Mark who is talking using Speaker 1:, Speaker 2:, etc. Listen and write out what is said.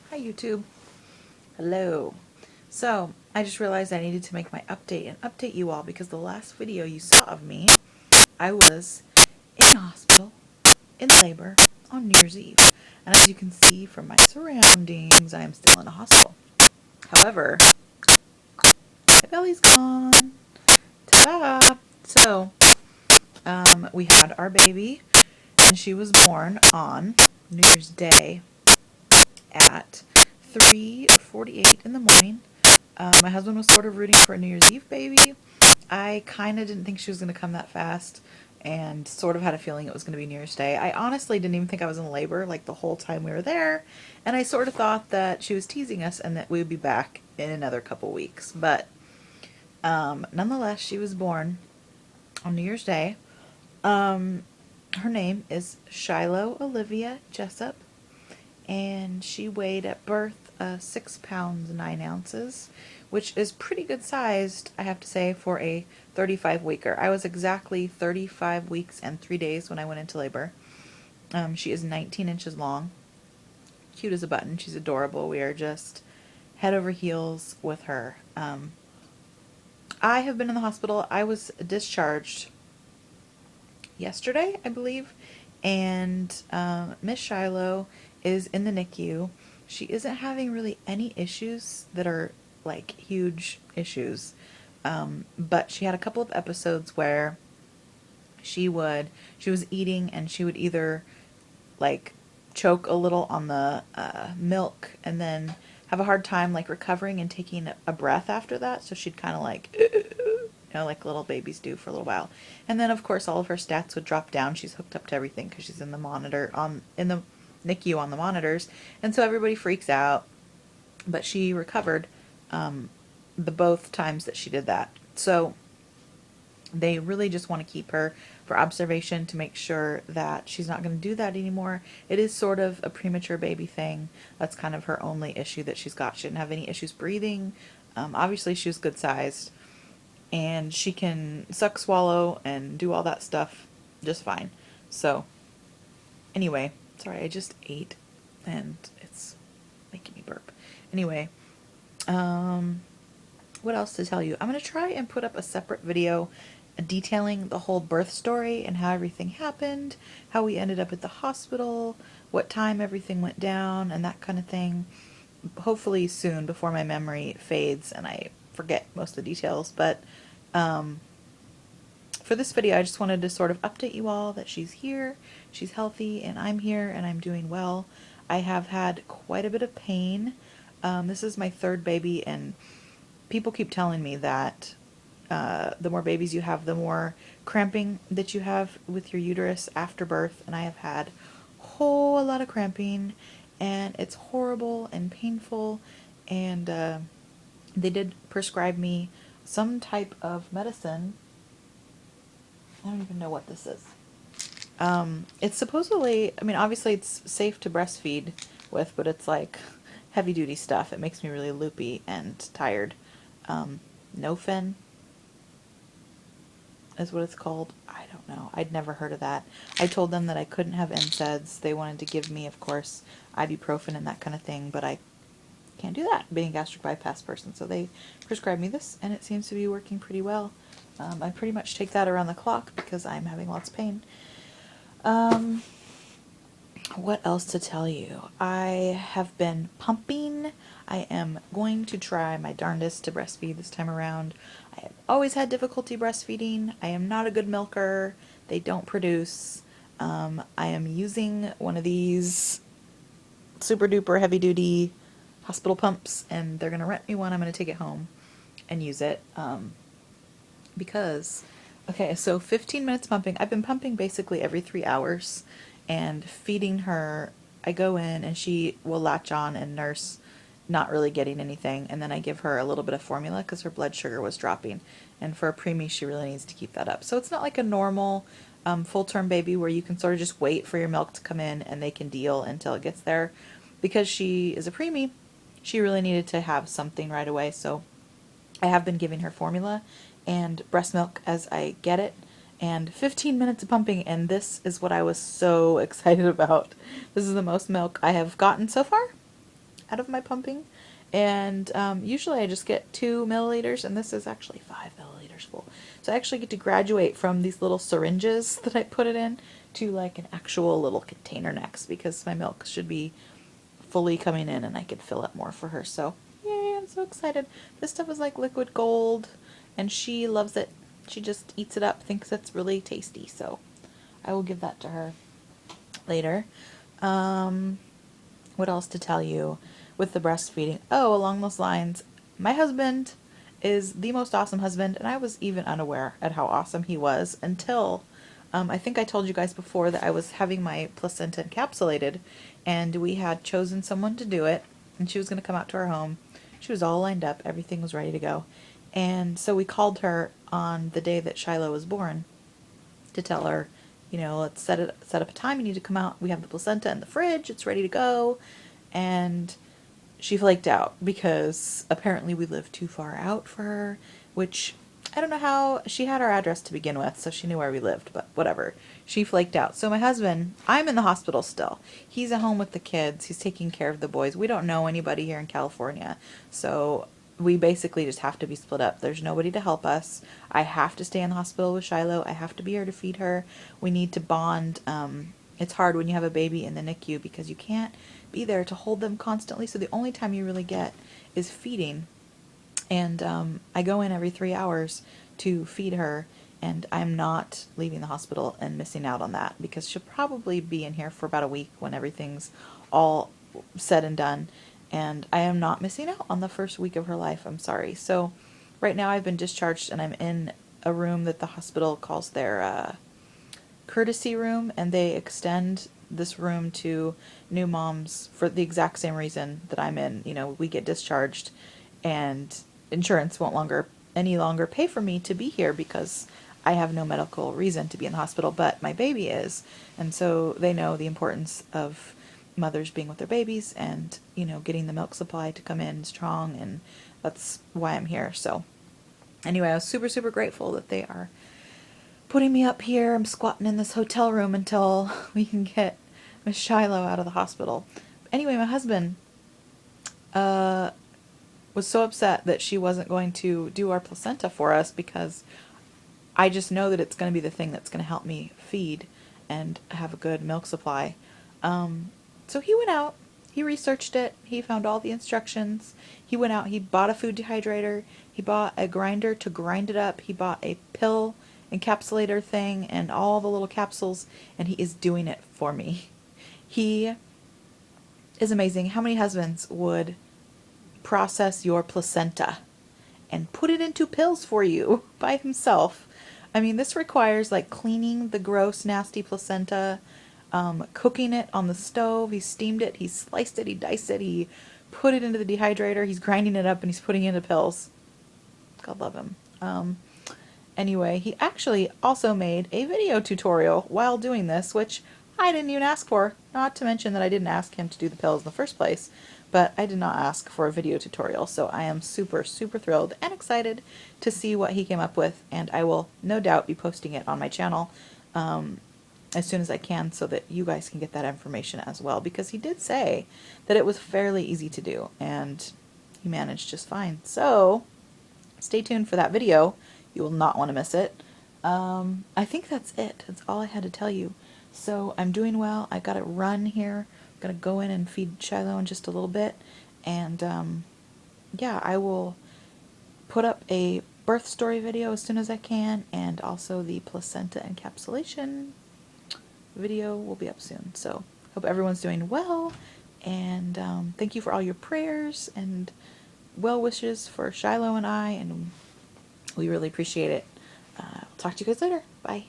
Speaker 1: Hi YouTube. Hello. So I just realized I needed to make my update and update you all because the last video you saw of me, I was in the hospital in labor on New Year's Eve. And as you can see from my surroundings, I am still in a hospital. However, my belly's gone. Ta-da! So, we had our baby and she was born on New Year's Day at 3:48 in the morning. My husband was sort of rooting for a New Year's Eve baby. I kind of didn't think she was going to come that fast and sort of had a feeling it was going to be New Year's Day. I honestly didn't even think I was in labor like the whole time we were there, and I sort of thought that she was teasing us and that we would be back in another couple weeks. But nonetheless, she was born on New Year's Day. Her name is Shiloh Olivia Jessup, and she weighed at birth 6 pounds 9 ounces, which is pretty good sized, I have to say, for a 35 weeker. I was exactly 35 weeks and 3 days when I went into labor. She is 19 inches long, cute as a button. She's adorable. We are just head over heels with her. I have been in the hospital. I was discharged yesterday, I believe, and Miss Shiloh is in the NICU. She isn't having really any issues that are like huge issues, but she had a couple of episodes where she was eating and she would either like choke a little on the milk and then have a hard time like recovering and taking a breath after that. So she'd kind of like, like little babies do for a little while. And then of course all of her stats would drop down. She's hooked up to everything because she's in the monitor in the NICU on the monitors. And so everybody freaks out, but she recovered the both times that she did that. So they really just want to keep her for observation to make sure that she's not going to do that anymore. It is sort of a premature baby thing. That's kind of her only issue that she's got. She didn't have any issues breathing. Obviously, she was good sized, and she can suck, swallow, and do all that stuff just fine. So, anyway, sorry, I just ate, and it's making me burp. Anyway, what else to tell you? I'm going to try and put up a separate video detailing the whole birth story and how everything happened, how we ended up at the hospital, what time everything went down, and that kind of thing. Hopefully soon, before my memory fades and I forget most of the details. But for this video, I just wanted to sort of update you all that she's here, she's healthy, and I'm here, and I'm doing well. I have had quite a bit of pain. This is my third baby, and people keep telling me that the more babies you have, the more cramping that you have with your uterus after birth, and I have had a whole lot of cramping, and it's horrible and painful, and they did prescribe me some type of medicine. I don't even know what this is. It's supposedly, I mean, obviously it's safe to breastfeed with, but it's like heavy duty stuff. It makes me really loopy and tired. Nofen is what it's called. I don't know. I'd never heard of that. I told them that I couldn't have NSAIDs. They wanted to give me, of course, ibuprofen and that kind of thing, but I can't do that, being a gastric bypass person. So they prescribed me this, and it seems to be working pretty well. I pretty much take that around the clock because I'm having lots of pain. What else to tell you? I have been pumping. I am going to try my darndest to breastfeed this time around. I have always had difficulty breastfeeding. I am not a good milker. They don't produce. I am using one of these super duper heavy duty hospital pumps, and they're going to rent me one. I'm going to take it home and use it because, okay, so 15 minutes pumping. I've been pumping basically every 3 hours. And feeding her, I go in and she will latch on and nurse, not really getting anything. And then I give her a little bit of formula because her blood sugar was dropping. And for a preemie, she really needs to keep that up. So it's not like a normal full-term baby where you can sort of just wait for your milk to come in and they can deal until it gets there. Because she is a preemie, she really needed to have something right away. So I have been giving her formula and breast milk as I get it. And 15 minutes of pumping, and this is what I was so excited about. This is the most milk I have gotten so far, out of my pumping. And usually I just get 2 milliliters, and this is actually 5 milliliters full. So I actually get to graduate from these little syringes that I put it in to like an actual little container next, because my milk should be fully coming in and I could fill it more for her. So yay, I'm so excited. This stuff is like liquid gold, and she loves it. She just eats it up, thinks it's really tasty. So I will give that to her later. What else to tell you with the breastfeeding? Oh, along those lines, my husband is the most awesome husband, and I was even unaware at how awesome he was until I think I told you guys before that I was having my placenta encapsulated, and we had chosen someone to do it, and she was going to come out to our home. She was all lined up, everything was ready to go. And so we called her on the day that Shiloh was born to tell her, let's set up a time. You need to come out. We have the placenta in the fridge. It's ready to go. And she flaked out because apparently we lived too far out for her, which I don't know how. She had our address to begin with, so she knew where we lived, but whatever. She flaked out. So my husband, I'm in the hospital still. He's at home with the kids. He's taking care of the boys. We don't know anybody here in California, so we basically just have to be split up. There's nobody to help us. I have to stay in the hospital with Shiloh. I have to be here to feed her. We need to bond. It's hard when you have a baby in the NICU because you can't be there to hold them constantly. So the only time you really get is feeding. And I go in every 3 hours to feed her, and I'm not leaving the hospital and missing out on that because she'll probably be in here for about a week when everything's all said and done. And I am not missing out on the first week of her life. I'm sorry. So right now I've been discharged, and I'm in a room that the hospital calls their courtesy room, and they extend this room to new moms for the exact same reason that I'm in. We get discharged, and insurance won't any longer pay for me to be here because I have no medical reason to be in the hospital, but my baby is. And so they know the importance of mothers being with their babies and, getting the milk supply to come in strong, and that's why I'm here. So anyway, I was super, super grateful that they are putting me up here. I'm squatting in this hotel room until we can get Miss Shiloh out of the hospital. Anyway, my husband was so upset that she wasn't going to do our placenta for us because I just know that it's going to be the thing that's going to help me feed and have a good milk supply. So he went out, he researched it, he found all the instructions, he went out, he bought a food dehydrator, he bought a grinder to grind it up, he bought a pill encapsulator thing and all the little capsules, and he is doing it for me. He is amazing. How many husbands would process your placenta and put it into pills for you by himself? I mean, this requires like cleaning the gross, nasty placenta, cooking it on the stove. He steamed it, he sliced it, he diced it, he put it into the dehydrator, he's grinding it up, and he's putting it into pills. God love him. Anyway, he actually also made a video tutorial while doing this, which I didn't even ask for. Not to mention that I didn't ask him to do the pills in the first place, but I did not ask for a video tutorial, so I am super, super thrilled and excited to see what he came up with, and I will no doubt be posting it on my channel as soon as I can so that you guys can get that information as well, because he did say that it was fairly easy to do, and he managed just fine. So stay tuned for that video. You will not want to miss it. I think that's it. That's all I had to tell you. So I'm doing well. I got to run here. I'm going to go in and feed Shiloh in just a little bit. And yeah, I will put up a birth story video as soon as I can. And also the placenta encapsulation video will be up soon. So hope everyone's doing well. And thank you for all your prayers and well wishes for Shiloh and I. And we really appreciate it. I'll talk to you guys later. Bye.